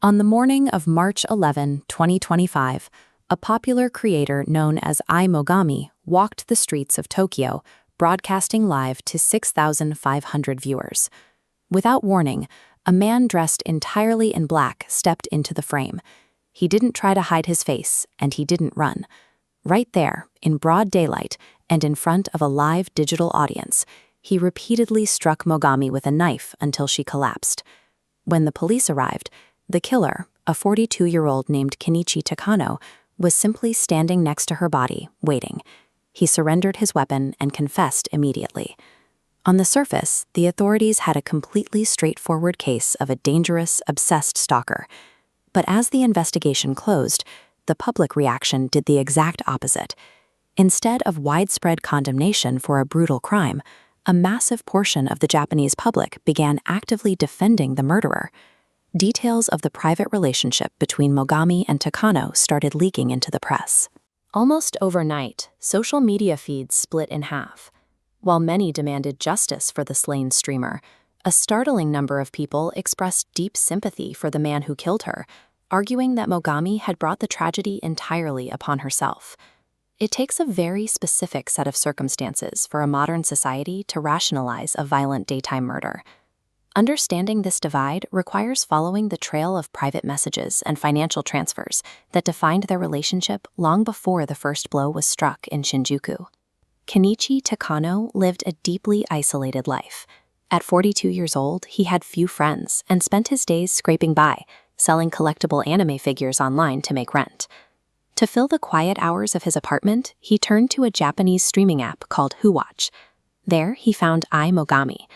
On the morning of March 11, 2025, a popular creator known as Ai Mogami walked the streets of Tokyo, broadcasting live to 6,500 viewers. Without warning, a man dressed entirely in black stepped into the frame. He didn't try to hide his face, and he didn't run. Right there, in broad daylight, and in front of a live digital audience, he repeatedly struck Mogami with a knife until she collapsed. When the police arrived, the killer, a 42-year-old named Kenichi Takano, was simply standing next to her body, waiting. He surrendered his weapon and confessed immediately. On the surface, the authorities had a completely straightforward case of a dangerous, obsessed stalker. But as the investigation closed, the public reaction did the exact opposite. Instead of widespread condemnation for a brutal crime, a massive portion of the Japanese public began actively defending the murderer. Details of the private relationship between Mogami and Takano started leaking into the press. Almost overnight, social media feeds split in half. While many demanded justice for the slain streamer, a startling number of people expressed deep sympathy for the man who killed her, arguing that Mogami had brought the tragedy entirely upon herself. It takes a very specific set of circumstances for a modern society to rationalize a violent daytime murder. Understanding this divide requires following the trail of private messages and financial transfers that defined their relationship long before the first blow was struck in Shinjuku. Kenichi Takano lived a deeply isolated life. At 42 years old, he had few friends and spent his days scraping by, selling collectible anime figures online to make rent. To fill the quiet hours of his apartment, he turned to a Japanese streaming app called WhoWatch. There, he found Ai Mogami.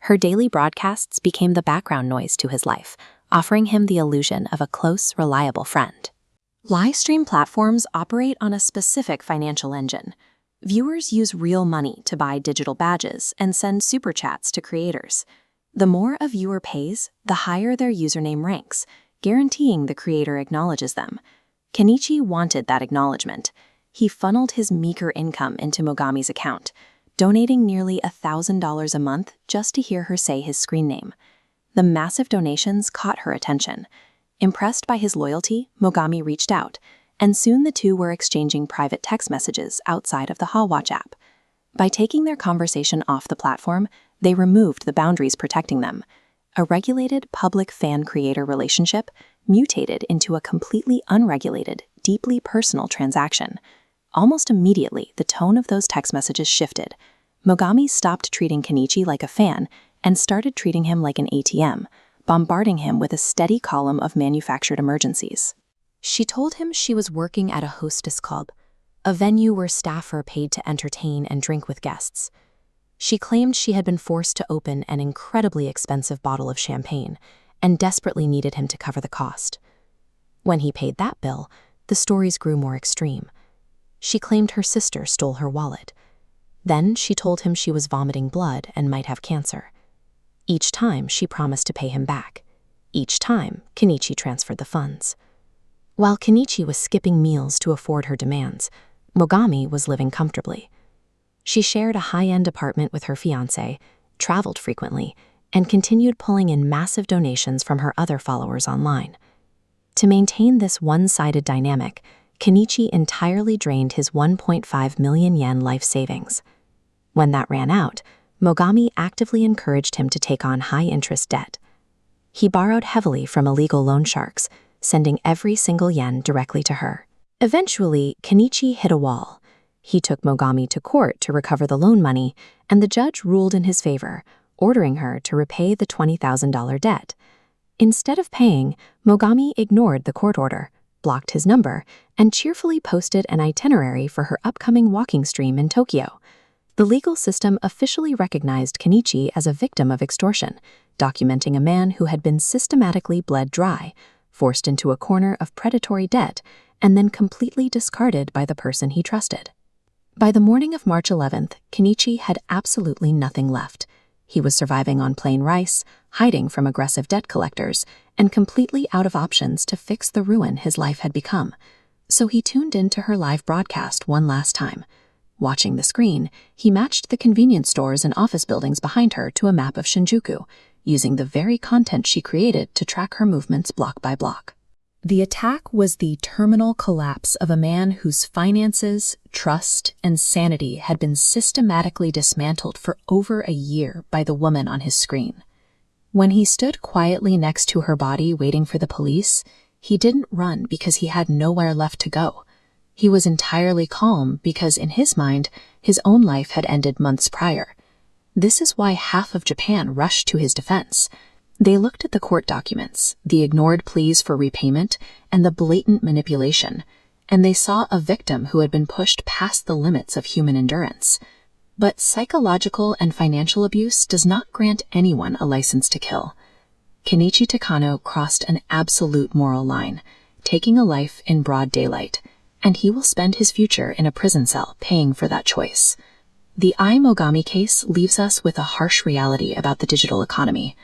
Her daily broadcasts became the background noise to his life, offering him the illusion of a close, reliable friend. Live stream platforms operate on a specific financial engine. Viewers use real money to buy digital badges and send super chats to creators. The more a viewer pays, the higher their username ranks, guaranteeing the creator acknowledges them. Kenichi wanted that acknowledgement. He funneled his meager income into Mogami's account, donating nearly $1,000 a month just to hear her say his screen name. The massive donations caught her attention. Impressed by his loyalty, Mogami reached out, and soon the two were exchanging private text messages outside of the WhoWatch app. By taking their conversation off the platform, they removed the boundaries protecting them. A regulated public fan-creator relationship mutated into a completely unregulated, deeply personal transaction. Almost immediately, the tone of those text messages shifted. Mogami stopped treating Kenichi like a fan and started treating him like an ATM, bombarding him with a steady column of manufactured emergencies. She told him she was working at a hostess club, a venue where staff are paid to entertain and drink with guests. She claimed she had been forced to open an incredibly expensive bottle of champagne and desperately needed him to cover the cost. When he paid that bill, the stories grew more extreme. She claimed her sister stole her wallet. Then she told him she was vomiting blood and might have cancer. Each time, she promised to pay him back. Each time, Kenichi transferred the funds. While Kenichi was skipping meals to afford her demands, Mogami was living comfortably. She shared a high-end apartment with her fiancé, traveled frequently, and continued pulling in massive donations from her other followers online. To maintain this one-sided dynamic, Kenichi entirely drained his 1.5 million yen life savings. When that ran out, Mogami actively encouraged him to take on high-interest debt. He borrowed heavily from illegal loan sharks, sending every single yen directly to her. Eventually, Kenichi hit a wall. He took Mogami to court to recover the loan money, and the judge ruled in his favor, ordering her to repay the $20,000 debt. Instead of paying, Mogami ignored the court order, blocked his number, and cheerfully posted an itinerary for her upcoming walking stream in Tokyo. The legal system officially recognized Kenichi as a victim of extortion, documenting a man who had been systematically bled dry, forced into a corner of predatory debt, and then completely discarded by the person he trusted. By the morning of March 11th, Kenichi had absolutely nothing left. He was surviving on plain rice, hiding from aggressive debt collectors, and completely out of options to fix the ruin his life had become. So he tuned into her live broadcast one last time. Watching the screen, he matched the convenience stores and office buildings behind her to a map of Shinjuku, using the very content she created to track her movements block by block. The attack was the terminal collapse of a man whose finances, trust, and sanity had been systematically dismantled for over a year by the woman on his screen. When he stood quietly next to her body waiting for the police, he didn't run because he had nowhere left to go. He was entirely calm because, in his mind, his own life had ended months prior. This is why half of Japan rushed to his defense. They looked at the court documents, the ignored pleas for repayment, and the blatant manipulation, and they saw a victim who had been pushed past the limits of human endurance. But psychological and financial abuse does not grant anyone a license to kill. Kenichi Takano crossed an absolute moral line, taking a life in broad daylight, and he will spend his future in a prison cell paying for that choice. The Ai Mogami case leaves us with a harsh reality about the digital economy.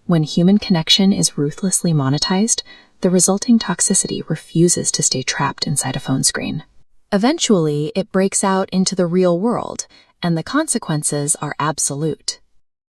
When human connection is ruthlessly monetized, the resulting toxicity refuses to stay trapped inside a phone screen. Eventually, it breaks out into the real world, and the consequences are absolute.